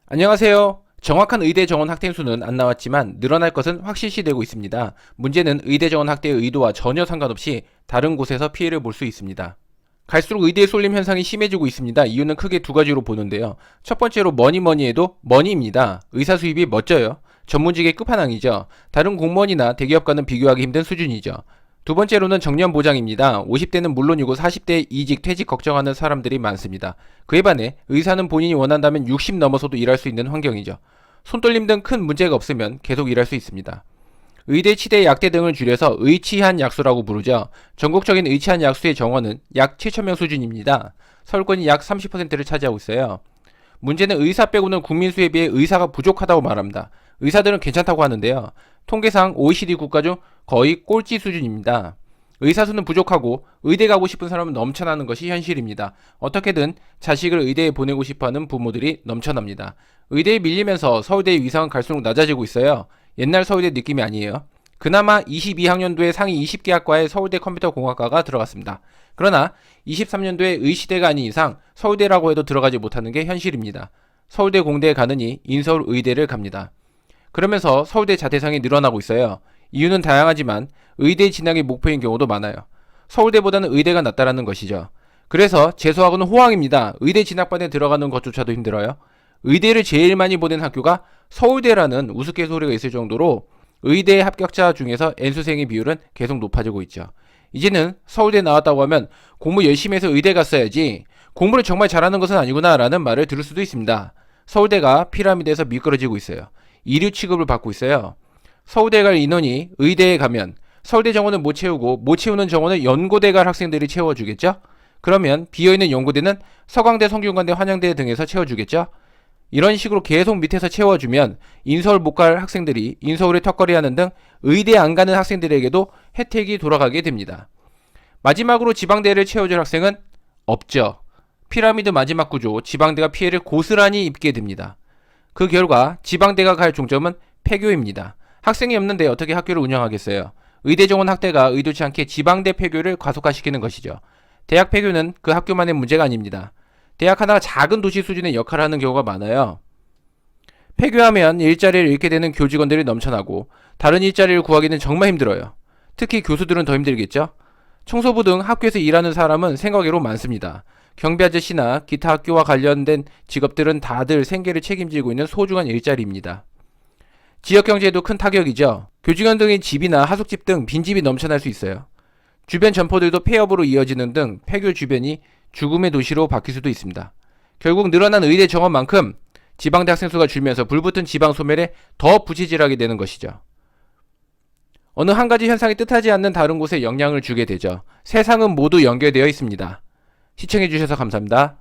안녕하세요. 정확한 의대 정원 확대 수는 안 나왔지만 늘어날 것은 확실시되고 있습니다. 문제는 의대 정원 확대의 의도와 전혀 상관없이 다른 곳에서 피해를 볼 수 있습니다. 갈수록 의대의 쏠림 현상이 심해지고 있습니다. 이유는 크게 두 가지로 보는데요. 첫 번째로 뭐니 해도 머니입니다. 의사 수입이 멋져요. 전문직의 끝판왕이죠. 다른 공무원이나 대기업과는 비교하기 힘든 수준이죠. 두 번째로는 정년 보장입니다. 50대는 물론이고 40대 이직, 퇴직 걱정하는 사람들이 많습니다. 그에 반해 의사는 본인이 원한다면 60 넘어서도 일할 수 있는 환경이죠. 손떨림 등 큰 문제가 없으면 계속 일할 수 있습니다. 의대, 치대, 약대 등을 줄여서 의치한 약수라고 부르죠. 전국적인 의치한 약수의 정원은 약 7,000명 수준입니다. 서울권이 약 30%를 차지하고 있어요. 문제는 의사 빼고는 국민 수에 비해 의사가 부족하다고 말합니다. 의사들은 괜찮다고 하는데요. 통계상 OECD 국가 중 거의 꼴찌 수준입니다. 의사 수는 부족하고 의대 가고 싶은 사람은 넘쳐나는 것이 현실입니다. 어떻게든 자식을 의대에 보내고 싶어하는 부모들이 넘쳐납니다. 의대에 밀리면서 서울대의 위상은 갈수록 낮아지고 있어요. 옛날 서울대 느낌이 아니에요. 그나마 22학년도에 상위 20개 학과에 서울대 컴퓨터공학과가 들어갔습니다. 그러나 23년도에 의시대가 아닌 이상 서울대라고 해도 들어가지 못하는 게 현실입니다. 서울대 공대에 가느니 인서울 의대를 갑니다. 그러면서 서울대 자퇴상이 늘어나고 있어요. 이유는 다양하지만 의대 진학이 목표인 경우도 많아요. 서울대보다는 의대가 낫다라는 것이죠. 그래서 재수학은 호황입니다. 의대 진학반에 들어가는 것조차도 힘들어요. 의대를 제일 많이 보낸 학교가 서울대라는 우스갯소리가 있을 정도로 의대 합격자 중에서 N수생의 비율은 계속 높아지고 있죠. 이제는 서울대 나왔다고 하면 공부 열심히 해서 의대 갔어야지 공부를 정말 잘하는 것은 아니구나 라는 말을 들을 수도 있습니다. 서울대가 피라미드에서 미끄러지고 있어요. 이류 취급을 받고 있어요. 서울대 갈 인원이 의대에 가면 서울대 정원을 못 채우고 못 채우는 정원을 연고대 갈 학생들이 채워주겠죠? 그러면 비어있는 연고대는 서강대, 성균관대, 한양대 등에서 채워주겠죠? 이런 식으로 계속 밑에서 채워주면 인서울 못 갈 학생들이 인서울에 턱걸이하는 등 의대 안 가는 학생들에게도 혜택이 돌아가게 됩니다. 마지막으로 지방대를 채워줄 학생은 없죠. 피라미드 마지막 구조, 지방대가 피해를 고스란히 입게 됩니다. 그 결과 지방대가 갈 종점은 폐교입니다. 학생이 없는데 어떻게 학교를 운영하겠어요? 의대 정원 확대가 의도치 않게 지방대 폐교를 과속화시키는 것이죠. 대학 폐교는 그 학교만의 문제가 아닙니다. 대학 하나가 작은 도시 수준의 역할을 하는 경우가 많아요. 폐교하면 일자리를 잃게 되는 교직원들이 넘쳐나고 다른 일자리를 구하기는 정말 힘들어요. 특히 교수들은 더 힘들겠죠? 청소부 등 학교에서 일하는 사람은 생각외로 많습니다. 경비 아저씨나 기타 학교와 관련된 직업들은 다들 생계를 책임지고 있는 소중한 일자리입니다. 지역 경제에도 큰 타격이죠. 교직원 등의 집이나 하숙집 등 빈집이 넘쳐날 수 있어요. 주변 점포들도 폐업으로 이어지는 등 폐교 주변이 죽음의 도시로 바뀔 수도 있습니다. 결국 늘어난 의대 정원만큼 지방대 학생 수가 줄면서 불붙은 지방 소멸에 더 부치질하게 되는 것이죠. 어느 한 가지 현상이 뜻하지 않는 다른 곳에 영향을 주게 되죠. 세상은 모두 연결되어 있습니다. 시청해주셔서 감사합니다.